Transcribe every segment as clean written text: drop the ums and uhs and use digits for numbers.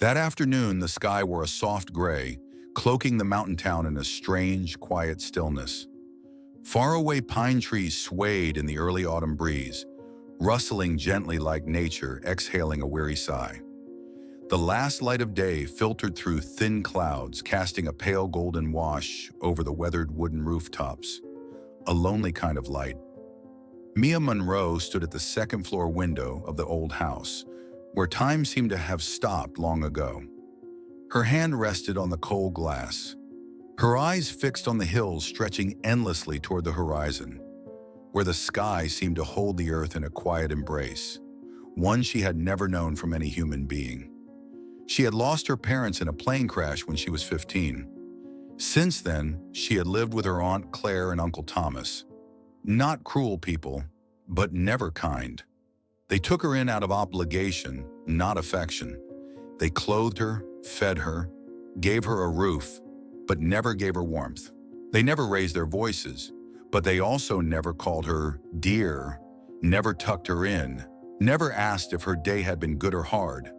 That afternoon, the sky wore a soft gray, cloaking the mountain town in a strange, quiet stillness. Faraway pine trees swayed in the early autumn breeze, rustling gently like nature, exhaling a weary sigh. The last light of day filtered through thin clouds, casting a pale golden wash over the weathered wooden rooftops. A lonely kind of light. Mia Monroe stood at the second-floor window of the old house, where time seemed to have stopped long ago. Her hand rested on the cold glass, her eyes fixed on the hills stretching endlessly toward the horizon, where the sky seemed to hold the earth in a quiet embrace, one she had never known from any human being. She had lost her parents in a plane crash when she was 15. Since then, she had lived with her Aunt Claire and Uncle Thomas. Not cruel people, but never kind. They took her in out of obligation, not affection. They clothed her, fed her, gave her a roof, but never gave her warmth. They never raised their voices, but they also never called her dear, never tucked her in, never asked if her day had been good or hard.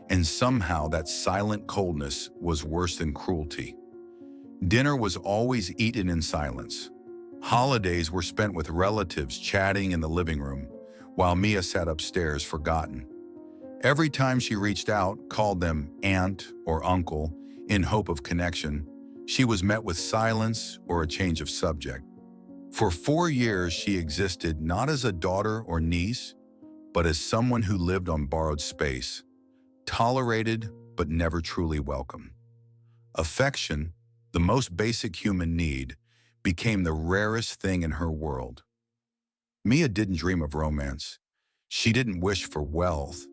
And somehow that silent coldness was worse than cruelty. Dinner was always eaten in silence. Holidays were spent with relatives chatting in the living room, while Mia sat upstairs forgotten. Every time she reached out, called them aunt or uncle in hope of connection, she was met with silence or a change of subject. For 4 years, she existed not as a daughter or niece, but as someone who lived on borrowed space, tolerated but never truly welcome. Affection, the most basic human need, became the rarest thing in her world. Mia didn't dream of romance. She didn't wish for wealth.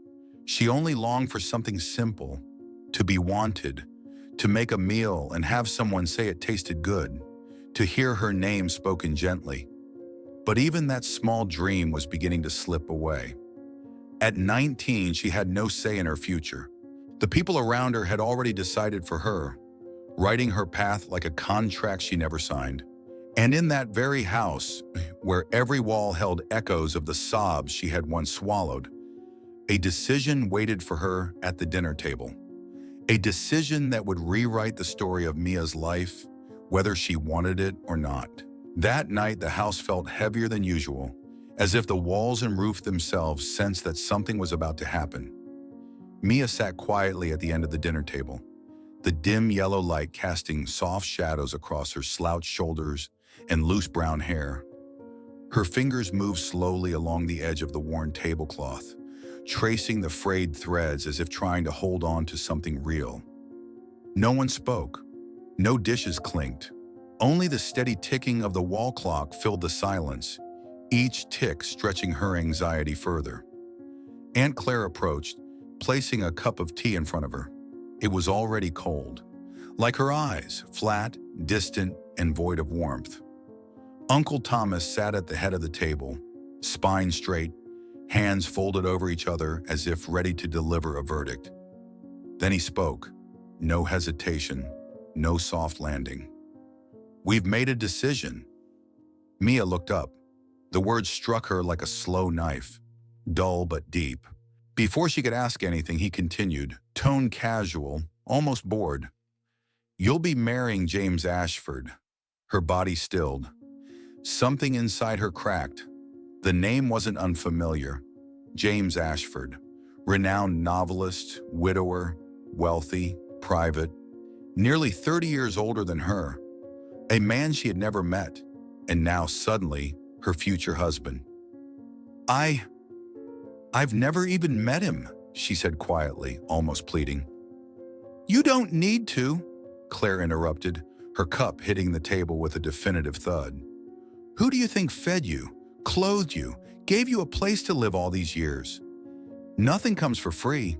She only longed for something simple, to be wanted, to make a meal and have someone say it tasted good, to hear her name spoken gently. But even that small dream was beginning to slip away. At 19, she had no say in her future. The people around her had already decided for her, writing her path like a contract she never signed. And in that very house, where every wall held echoes of the sobs she had once swallowed, a decision waited for her at the dinner table. A decision that would rewrite the story of Mia's life, whether she wanted it or not. That night, the house felt heavier than usual, as if the walls and roof themselves sensed that something was about to happen. Mia sat quietly at the end of the dinner table, the dim yellow light casting soft shadows across her slouched shoulders and loose brown hair. Her fingers moved slowly along the edge of the worn tablecloth, tracing the frayed threads as if trying to hold on to something real. No one spoke. No dishes clinked. Only the steady ticking of the wall clock filled the silence, each tick stretching her anxiety further. Aunt Claire approached, placing a cup of tea in front of her. It was already cold, like her eyes, flat, distant, and void of warmth. Uncle Thomas sat at the head of the table, spine straight, hands folded over each other as if ready to deliver a verdict. Then he spoke, no hesitation, no soft landing. "We've made a decision." Mia looked up. The words struck her like a slow knife, dull but deep. Before she could ask anything, he continued, tone casual, almost bored. "You'll be marrying James Ashford." Her body stilled. Something inside her cracked. The name wasn't unfamiliar. James Ashford, renowned novelist, widower, wealthy, private, nearly 30 years older than her. A man she had never met, and now suddenly her future husband. I've never even met him," she said quietly, almost pleading. "You don't need to," Claire interrupted, her cup hitting the table with a definitive thud. "Who do you think fed you, clothed you, gave you a place to live all these years? Nothing comes for free."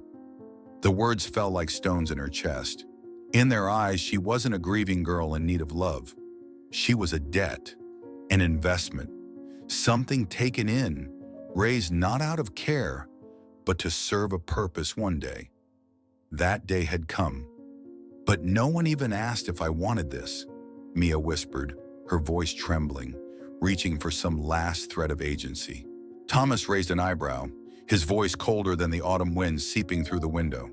The words fell like stones in her chest. In their eyes, she wasn't a grieving girl in need of love. She was a debt, an investment, something taken in, raised not out of care, but to serve a purpose one day. That day had come. "But no one even asked if I wanted this," Mia whispered, her voice trembling, reaching for some last thread of agency. Thomas raised an eyebrow, his voice colder than the autumn wind seeping through the window.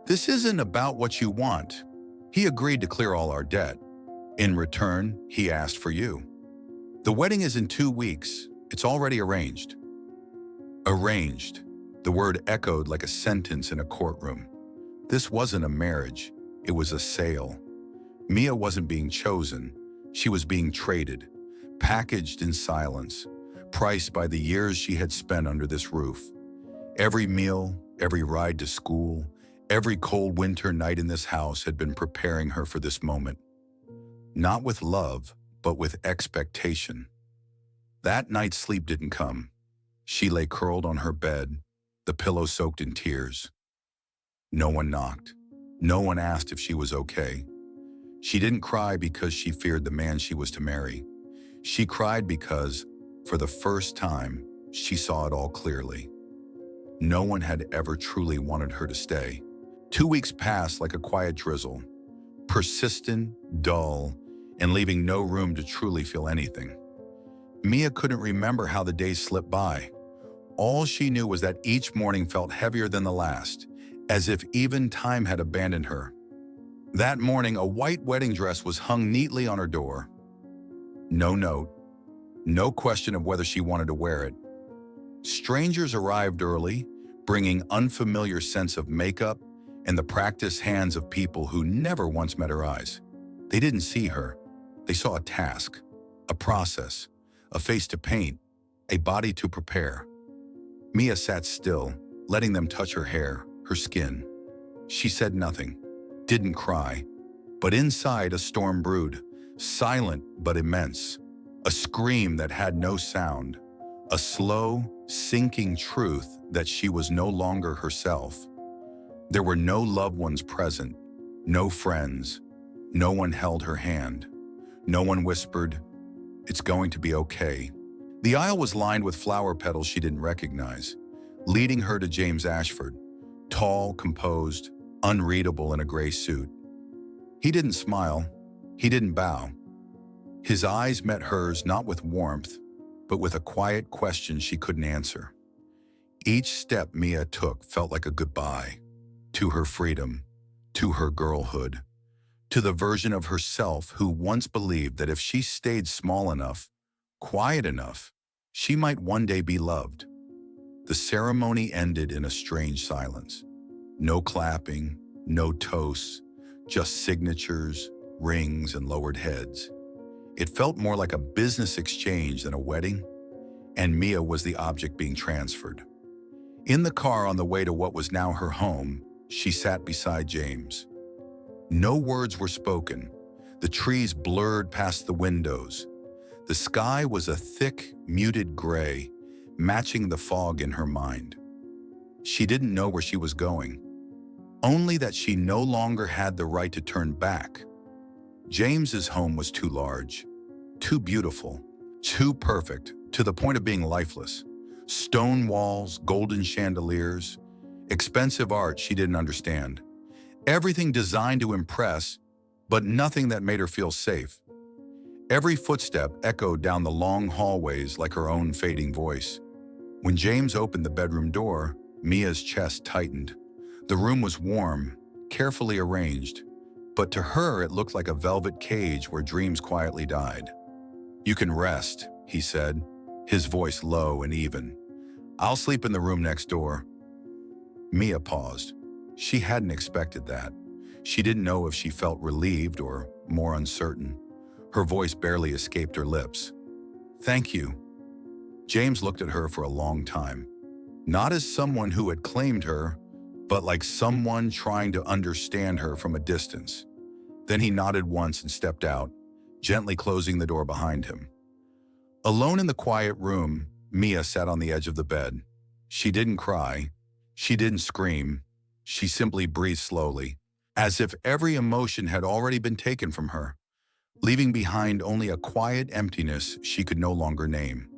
This isn't about what you want. He agreed to clear all our debt. In return, he asked for you. The wedding is in 2 weeks. It's already arranged. Arranged. The word echoed like a sentence in a courtroom. This wasn't a marriage. It was a sale. Mia wasn't being chosen. She was being traded, packaged in silence, priced by the years she had spent under this roof. Every meal, every ride to school, every cold winter night in this house had been preparing her for this moment. Not with love, but with expectation. That night sleep didn't come. She lay curled on her bed, the pillow soaked in tears. No one knocked. No one asked if she was okay. She didn't cry because she feared the man she was to marry. She cried because, for the first time, she saw it all clearly. No one had ever truly wanted her to stay. 2 weeks passed like a quiet drizzle, persistent, dull, and leaving no room to truly feel anything. Mia couldn't remember how the days slipped by. All she knew was that each morning felt heavier than the last, as if even time had abandoned her. That morning, a white wedding dress was hung neatly on her door. No note, no question of whether she wanted to wear it. Strangers arrived early, bringing unfamiliar scents of makeup and the practiced hands of people who never once met her eyes. They didn't see her. They saw a task, a process, a face to paint, a body to prepare. Mia sat still, letting them touch her hair, her skin. She said nothing, didn't cry, but inside a storm brewed, silent but immense, a scream that had no sound, a slow, sinking truth that she was no longer herself. There were no loved ones present, no friends. No one held her hand. No one whispered, "It's going to be okay." The aisle was lined with flower petals she didn't recognize, leading her to James Ashford, tall, composed, unreadable in a gray suit. He didn't smile. He didn't bow. His eyes met hers not with warmth, but with a quiet question she couldn't answer. Each step Mia took felt like a goodbye to her freedom, to her girlhood, to the version of herself who once believed that if she stayed small enough, quiet enough, she might one day be loved. The ceremony ended in a strange silence. No clapping, no toasts, just signatures, rings, and lowered heads. It felt more like a business exchange than a wedding, and Mia was the object being transferred. In the car on the way to what was now her home, she sat beside James. No words were spoken. The trees blurred past the windows. The sky was a thick, muted gray, matching the fog in her mind. She didn't know where she was going, only that she no longer had the right to turn back. James's home was too large, too beautiful, too perfect, to the point of being lifeless. Stone walls, golden chandeliers, expensive art she didn't understand. Everything designed to impress, but nothing that made her feel safe. Every footstep echoed down the long hallways like her own fading voice. When James opened the bedroom door, Mia's chest tightened. The room was warm, carefully arranged, but to her it looked like a velvet cage where dreams quietly died. "You can rest," he said, his voice low and even. "I'll sleep in the room next door." Mia paused. She hadn't expected that. She didn't know if she felt relieved or more uncertain. Her voice barely escaped her lips. "Thank you." James looked at her for a long time, not as someone who had claimed her, but like someone trying to understand her from a distance. Then he nodded once and stepped out, gently closing the door behind him. Alone in the quiet room, Mia sat on the edge of the bed. She didn't cry. She didn't scream. She simply breathed slowly, as if every emotion had already been taken from her, leaving behind only a quiet emptiness she could no longer name.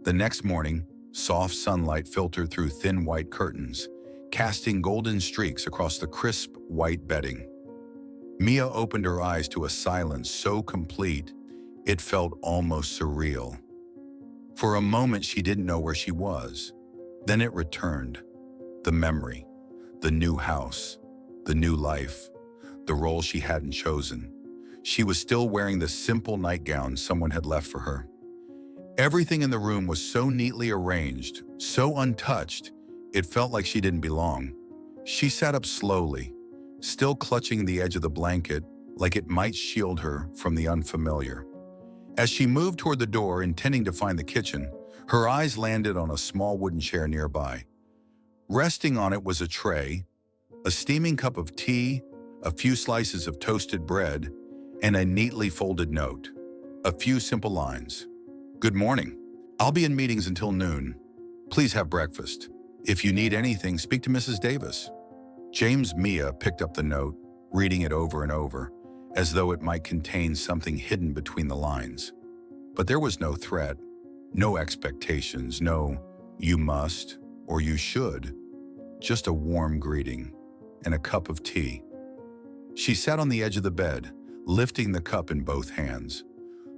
The next morning, soft sunlight filtered through thin white curtains, casting golden streaks across the crisp white bedding. Mia opened her eyes to a silence so complete, it felt almost surreal. For a moment, she didn't know where she was. Then it returned. The memory, the new house, the new life, the role she hadn't chosen. She was still wearing the simple nightgown someone had left for her. Everything in the room was so neatly arranged, so untouched, it felt like she didn't belong. She sat up slowly, still clutching the edge of the blanket like it might shield her from the unfamiliar. As she moved toward the door, intending to find the kitchen, her eyes landed on a small wooden chair nearby. Resting on it was a tray, a steaming cup of tea, a few slices of toasted bread, and a neatly folded note. A few simple lines. "Good morning. I'll be in meetings until noon. Please have breakfast. If you need anything, speak to Mrs. Davis." Mia picked up the note, reading it over and over, as though it might contain something hidden between the lines. But there was no threat, no expectations, no "you must" or "you should," just a warm greeting and a cup of tea. She sat on the edge of the bed, lifting the cup in both hands.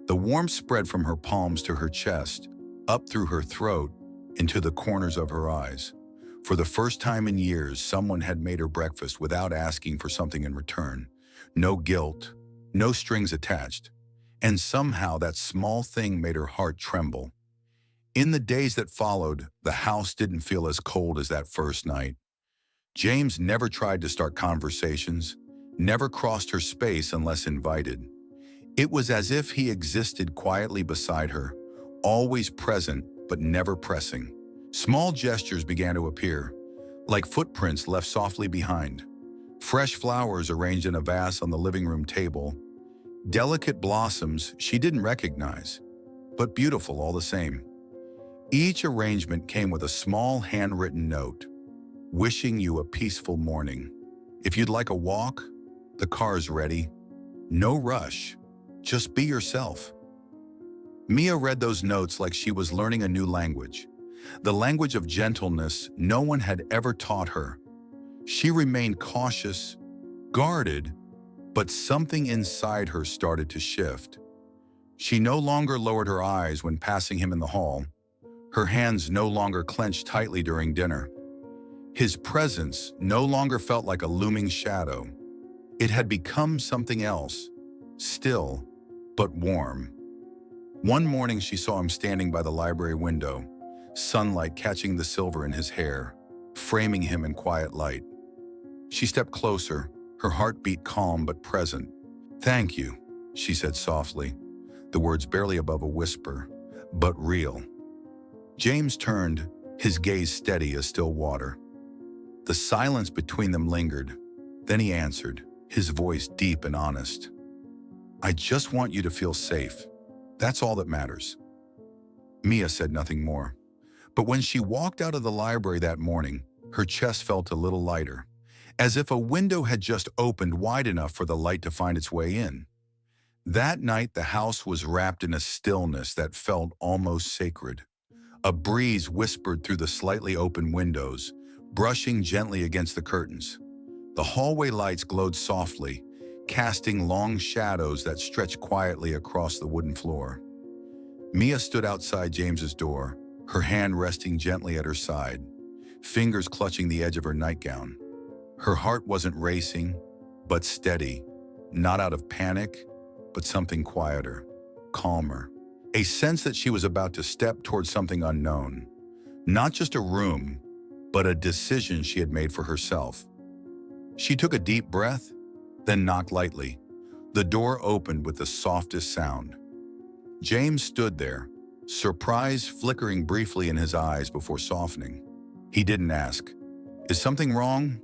The warmth spread from her palms to her chest, up through her throat, into the corners of her eyes. For the first time in years, someone had made her breakfast without asking for something in return. No guilt, no strings attached. And somehow that small thing made her heart tremble. In the days that followed, the house didn't feel as cold as that first night. James never tried to start conversations, never crossed her space unless invited. It was as if he existed quietly beside her, always present but never pressing. Small gestures began to appear, like footprints left softly behind. Fresh flowers arranged in a vase on the living room table. Delicate blossoms she didn't recognize, but beautiful all the same. Each arrangement came with a small handwritten note, wishing you a peaceful morning. If you'd like a walk, the car's ready. No rush, just be yourself. Mia read those notes like she was learning a new language, the language of gentleness no one had ever taught her. She remained cautious, guarded, but something inside her started to shift. She no longer lowered her eyes when passing him in the hall. Her hands no longer clenched tightly during dinner. His presence no longer felt like a looming shadow. It had become something else, still, but warm. One morning she saw him standing by the library window, sunlight catching the silver in his hair, framing him in quiet light. She stepped closer, her heartbeat calm but present. "Thank you," she said softly, the words barely above a whisper, but real. James turned, his gaze steady as still water. The silence between them lingered. Then he answered, his voice deep and honest. "I just want you to feel safe. That's all that matters." Mia said nothing more. But when she walked out of the library that morning, her chest felt a little lighter, as if a window had just opened wide enough for the light to find its way in. That night, the house was wrapped in a stillness that felt almost sacred. A breeze whispered through the slightly open windows, brushing gently against the curtains. The hallway lights glowed softly, casting long shadows that stretched quietly across the wooden floor. Mia stood outside James's door, her hand resting gently at her side, fingers clutching the edge of her nightgown. Her heart wasn't racing, but steady, not out of panic, but something quieter, calmer. A sense that she was about to step towards something unknown. Not just a room, but a decision she had made for herself. She took a deep breath, then knocked lightly. The door opened with the softest sound. James stood there, surprise flickering briefly in his eyes before softening. He didn't ask, "Is something wrong?"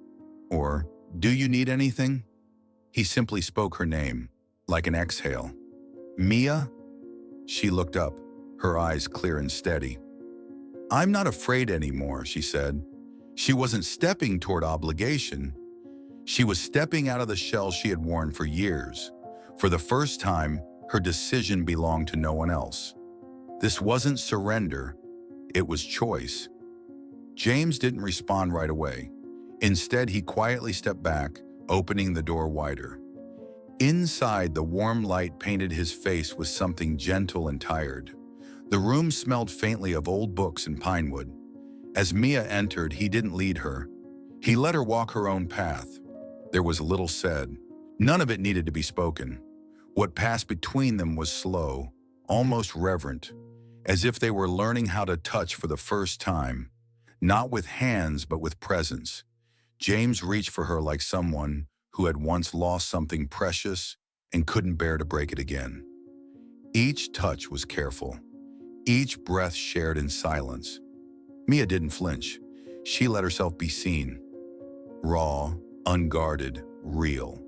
or "Do you need anything?" He simply spoke her name, like an exhale. "Mia?" She looked up, her eyes clear and steady. "I'm not afraid anymore," she said. She wasn't stepping toward obligation. She was stepping out of the shell she had worn for years. For the first time, her decision belonged to no one else. This wasn't surrender, it was choice. James didn't respond right away. Instead, he quietly stepped back, opening the door wider. Inside, the warm light painted his face with something gentle and tired. The room smelled faintly of old books and pine wood. As Mia entered, he didn't lead her. He let her walk her own path. There was little said. None of it needed to be spoken. What passed between them was slow, almost reverent, as if they were learning how to touch for the first time, not with hands but with presence. James reached for her like someone who had once lost something precious and couldn't bear to break it again. Each touch was careful, each breath shared in silence. Mia didn't flinch. She let herself be seen. Raw, unguarded, real.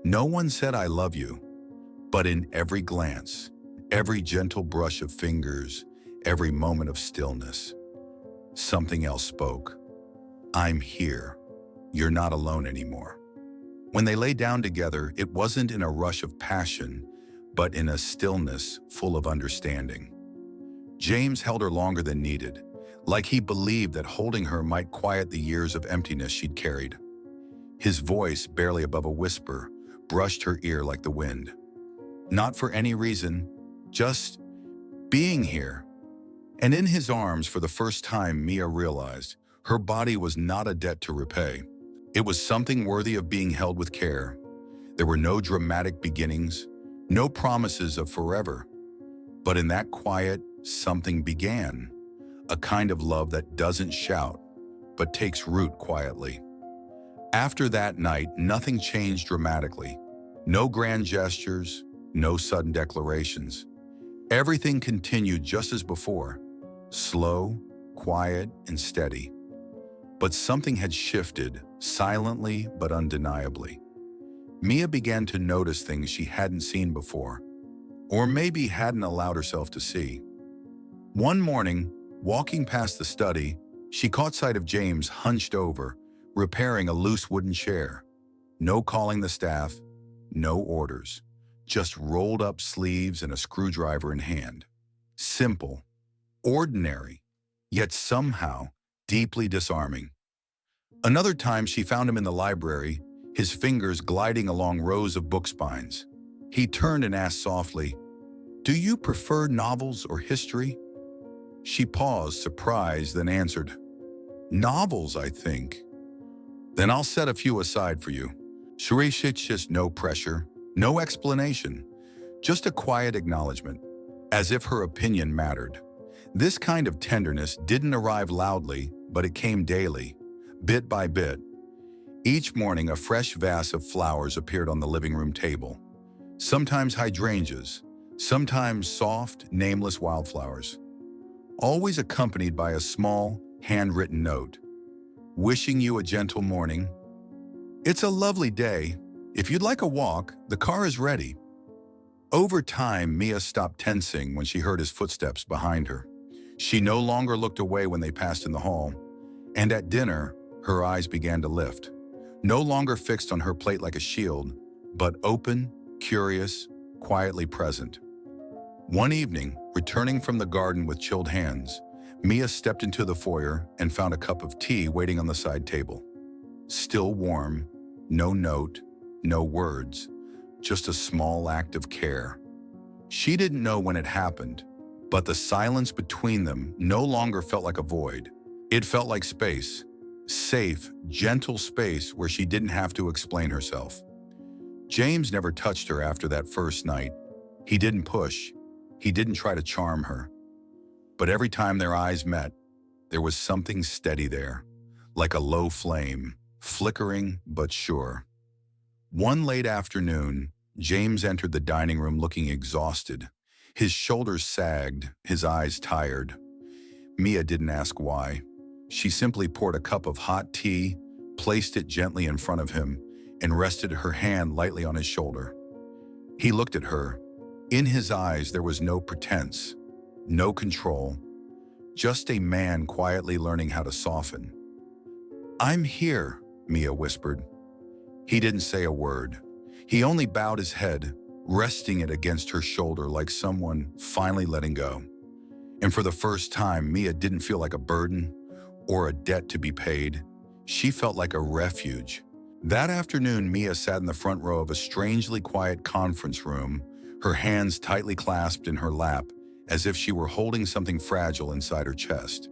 No one said "I love you," but in every glance, every gentle brush of fingers, every moment of stillness, something else spoke. "I'm here. You're not alone anymore." When they lay down together, it wasn't in a rush of passion, but in a stillness full of understanding. James held her longer than needed, like he believed that holding her might quiet the years of emptiness she'd carried. His voice, barely above a whisper, brushed her ear like the wind. Not for any reason, just being here. And in his arms, for the first time, Mia realized her body was not a debt to repay. It was something worthy of being held with care. There were no dramatic beginnings, no promises of forever. But in that quiet, something began. A kind of love that doesn't shout, but takes root quietly. After that night, nothing changed dramatically. No grand gestures, no sudden declarations. Everything continued just as before, slow, quiet, and steady. But something had shifted, silently but undeniably. Mia began to notice things she hadn't seen before, or maybe hadn't allowed herself to see. One morning, walking past the study, she caught sight of James hunched over, repairing a loose wooden chair. No calling the staff, no orders, just rolled up sleeves and a screwdriver in hand. Simple, ordinary, yet somehow deeply disarming. Another time she found him in the library, his fingers gliding along rows of book spines. He turned and asked softly, "Do you prefer novels or history?" She paused, surprised, then answered, "Novels, I think." "Then I'll set a few aside for you." Just no pressure, no explanation, just a quiet acknowledgement, as if her opinion mattered. This kind of tenderness didn't arrive loudly, but it came daily, bit by bit. Each morning, a fresh vase of flowers appeared on the living room table. Sometimes hydrangeas, sometimes soft, nameless wildflowers. Always accompanied by a small, handwritten note. "Wishing you a gentle morning. It's a lovely day. If you'd like a walk, the car is ready." Over time, Mia stopped tensing when she heard his footsteps behind her. She no longer looked away when they passed in the hall. And at dinner, her eyes began to lift. No longer fixed on her plate like a shield, but open, curious, quietly present. One evening, returning from the garden with chilled hands, Mia stepped into the foyer and found a cup of tea waiting on the side table. Still warm, no note, no words, just a small act of care. She didn't know when it happened, but the silence between them no longer felt like a void. It felt like space, safe, gentle space where she didn't have to explain herself. James never touched her after that first night. He didn't push. He didn't try to charm her. But every time their eyes met, there was something steady there, like a low flame, flickering but sure. One late afternoon, James entered the dining room looking exhausted. His shoulders sagged, his eyes tired. Mia didn't ask why. She simply poured a cup of hot tea, placed it gently in front of him, and rested her hand lightly on his shoulder. He looked at her. In his eyes, there was no pretense, no control, just a man quietly learning how to soften. "I'm here," Mia whispered. He didn't say a word. He only bowed his head, resting it against her shoulder like someone finally letting go. And for the first time, Mia didn't feel like a burden or a debt to be paid. She felt like a refuge. That afternoon, Mia sat in the front row of a strangely quiet conference room, her hands tightly clasped in her lap, as if she were holding something fragile inside her chest.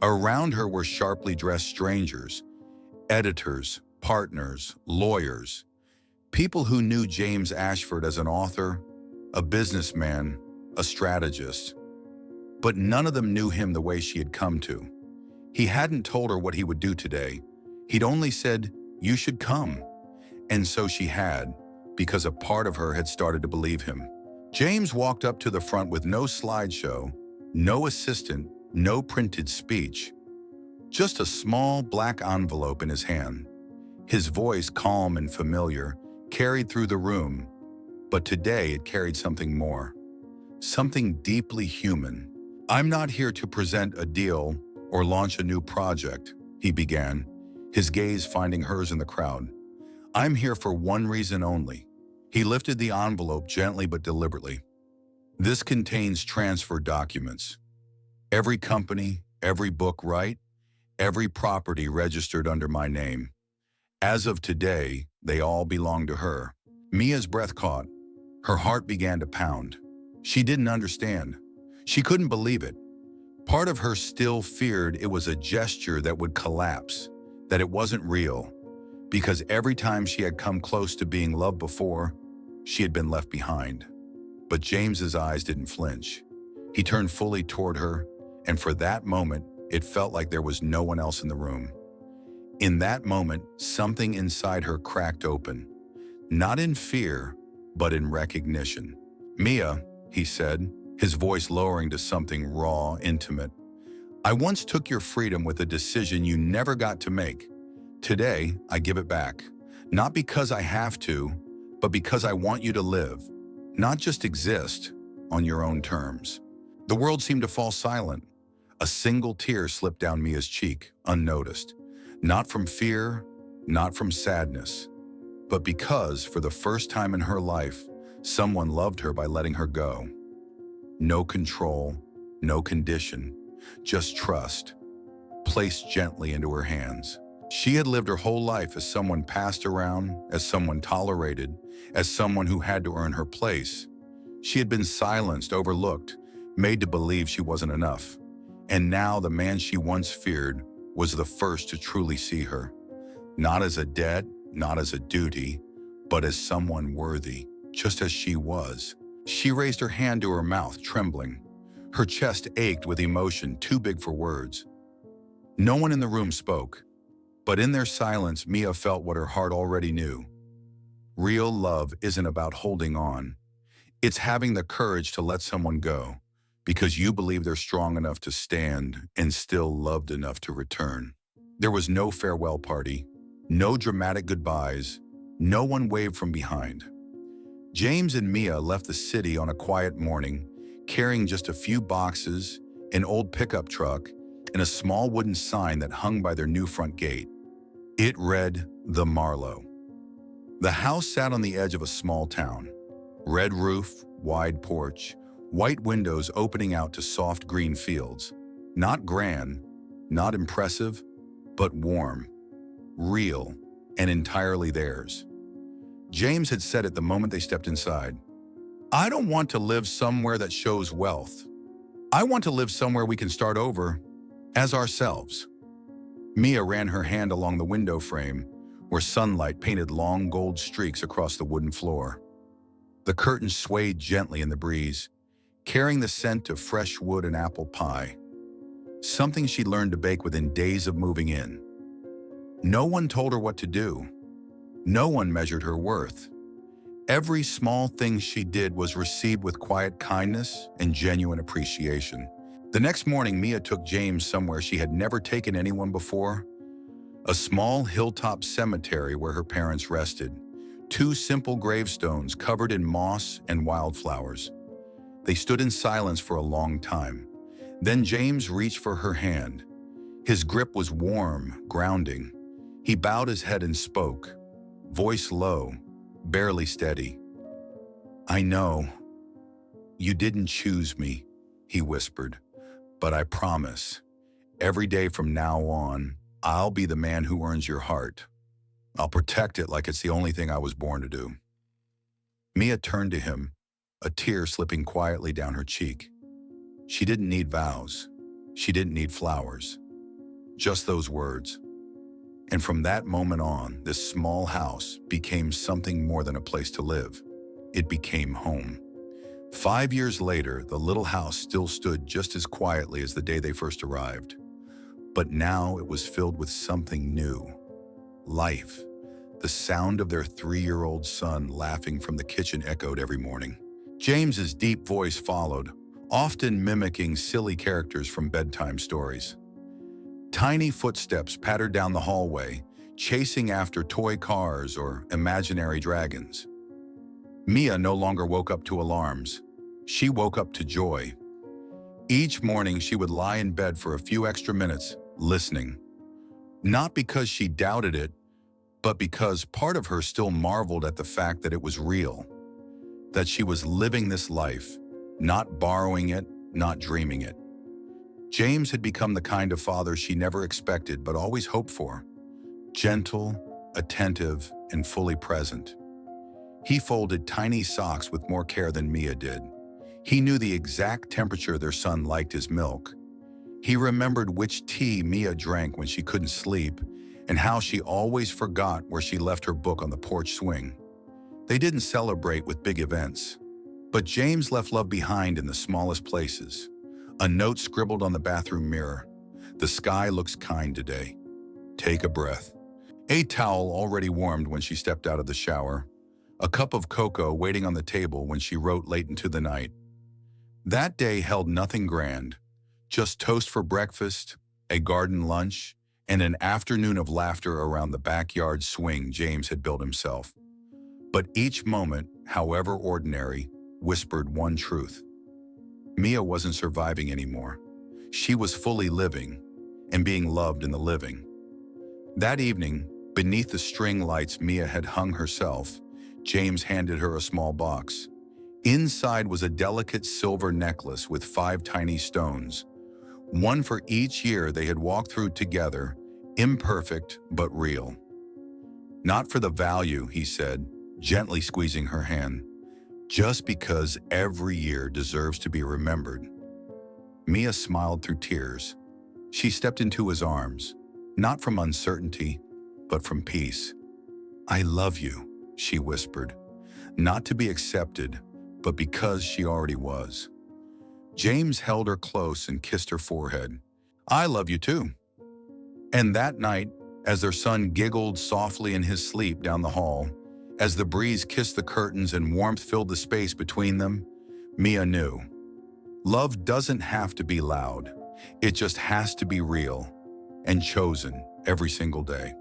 Around her were sharply dressed strangers, editors, partners, lawyers, people who knew James Ashford as an author, a businessman, a strategist. But none of them knew him the way she had come to. He hadn't told her what he would do today. He'd only said, "You should come." And so she had, because a part of her had started to believe him. James walked up to the front with no slideshow, no assistant, no printed speech. Just a small black envelope in his hand. His voice, calm and familiar, carried through the room. But today it carried something more. Something deeply human. "I'm not here to present a deal or launch a new project," he began, his gaze finding hers in the crowd. "I'm here for one reason only." He lifted the envelope gently but deliberately. "This contains transfer documents. Every company, every book, right? Every property registered under my name. As of today, they all belong to her." Mia's breath caught. Her heart began to pound. She didn't understand. She couldn't believe it. Part of her still feared it was a gesture that would collapse, that it wasn't real, because every time she had come close to being loved before, she had been left behind. But James's eyes didn't flinch. He turned fully toward her, and for that moment, it felt like there was no one else in the room. In that moment, something inside her cracked open, not in fear, but in recognition. "Mia," he said, his voice lowering to something raw, intimate, "I once took your freedom with a decision you never got to make. Today, I give it back. Not because I have to, but because I want you to live, not just exist, on your own terms." The world seemed to fall silent. A single tear slipped down Mia's cheek, unnoticed. Not from fear, not from sadness, but because, for the first time in her life, someone loved her by letting her go. No control, no condition, just trust, placed gently into her hands. She had lived her whole life as someone passed around, as someone tolerated, as someone who had to earn her place. She had been silenced, overlooked, made to believe she wasn't enough. And now the man she once feared was the first to truly see her. Not as a debt, not as a duty, but as someone worthy, just as she was. She raised her hand to her mouth, trembling. Her chest ached with emotion too big for words. No one in the room spoke, but in their silence, Mia felt what her heart already knew. Real love isn't about holding on. It's having the courage to let someone go, because you believe they're strong enough to stand and still loved enough to return. There was no farewell party, no dramatic goodbyes, no one waved from behind. James and Mia left the city on a quiet morning, carrying just a few boxes, an old pickup truck, and a small wooden sign that hung by their new front gate. It read, "The Monroe." The house sat on the edge of a small town. Red roof, wide porch, white windows opening out to soft green fields. Not grand, not impressive, but warm, real, and entirely theirs. James had said it the moment they stepped inside. "I don't want to live somewhere that shows wealth. I want to live somewhere we can start over as ourselves." Mia ran her hand along the window frame, where sunlight painted long gold streaks across the wooden floor. The curtains swayed gently in the breeze, carrying the scent of fresh wood and apple pie, something she learned to bake within days of moving in. No one told her what to do. No one measured her worth. Every small thing she did was received with quiet kindness and genuine appreciation. The next morning, Mia took James somewhere she had never taken anyone before. A small hilltop cemetery where her parents rested. 2 simple gravestones covered in moss and wildflowers. They stood in silence for a long time. Then James reached for her hand. His grip was warm, grounding. He bowed his head and spoke, voice low, barely steady. "I know. You didn't choose me," he whispered, "but I promise, every day from now on, I'll be the man who earns your heart. I'll protect it like it's the only thing I was born to do." Mia turned to him, a tear slipping quietly down her cheek. She didn't need vows. She didn't need flowers. Just those words. And from that moment on, this small house became something more than a place to live. It became home. 5 years later, the little house still stood just as quietly as the day they first arrived. But now it was filled with something new. Life. The sound of their 3-year-old son laughing from the kitchen echoed every morning. James's deep voice followed, often mimicking silly characters from bedtime stories. Tiny footsteps pattered down the hallway, chasing after toy cars or imaginary dragons. Mia no longer woke up to alarms. She woke up to joy. Each morning she would lie in bed for a few extra minutes, listening. Not because she doubted it, but because part of her still marveled at the fact that it was real. That she was living this life, not borrowing it, not dreaming it. James had become the kind of father she never expected but always hoped for. Gentle, attentive, and fully present. He folded tiny socks with more care than Mia did. He knew the exact temperature their son liked his milk. He remembered which tea Mia drank when she couldn't sleep and how she always forgot where she left her book on the porch swing. They didn't celebrate with big events, but James left love behind in the smallest places. A note scribbled on the bathroom mirror. The sky looks kind today. Take a breath. A towel already warmed when she stepped out of the shower. A cup of cocoa waiting on the table when she wrote late into the night. That day held nothing grand, just toast for breakfast, a garden lunch, and an afternoon of laughter around the backyard swing James had built himself. But each moment, however ordinary, whispered one truth. Mia wasn't surviving anymore. She was fully living and being loved in the living. That evening, beneath the string lights Mia had hung herself, James handed her a small box. Inside was a delicate silver necklace with 5 tiny stones, one for each year they had walked through together, imperfect but real. Not for the value, he said, gently squeezing her hand, just because every year deserves to be remembered. Mia smiled through tears. She stepped into his arms, not from uncertainty, but from peace. I love you, she whispered, not to be accepted, but because she already was. James held her close and kissed her forehead. I love you too. And that night, as their son giggled softly in his sleep down the hall, as the breeze kissed the curtains and warmth filled the space between them, Mia knew. Love doesn't have to be loud. It just has to be real and chosen every single day.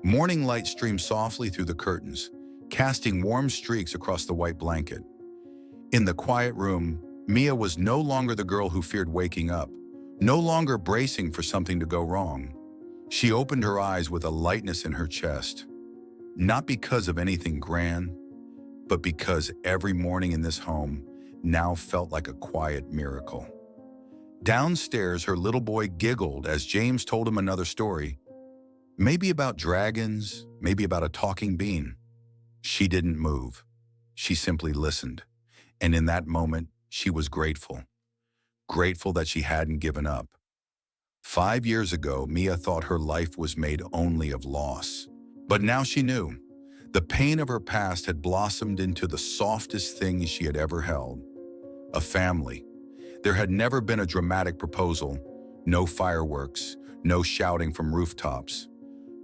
Morning light streamed softly through the curtains, casting warm streaks across the white blanket. In the quiet room, Mia was no longer the girl who feared waking up, no longer bracing for something to go wrong. She opened her eyes with a lightness in her chest, not because of anything grand, but because every morning in this home now felt like a quiet miracle. Downstairs, her little boy giggled as James told him another story, maybe about dragons, maybe about a talking bean. She didn't move. She simply listened. And in that moment, she was grateful. Grateful that she hadn't given up. 5 years ago, Mia thought her life was made only of loss. But now she knew. The pain of her past had blossomed into the softest thing she had ever held. A family. There had never been a dramatic proposal, no fireworks, no shouting from rooftops.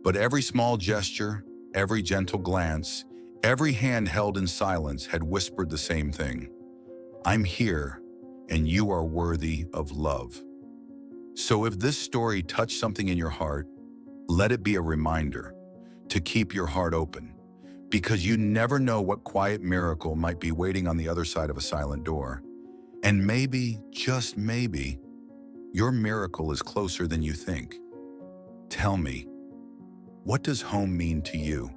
But every small gesture, every gentle glance, every hand held in silence had whispered the same thing. I'm here, and you are worthy of love. So if this story touched something in your heart, let it be a reminder to keep your heart open, because you never know what quiet miracle might be waiting on the other side of a silent door. And maybe, just maybe, your miracle is closer than you think. Tell me, what does home mean to you?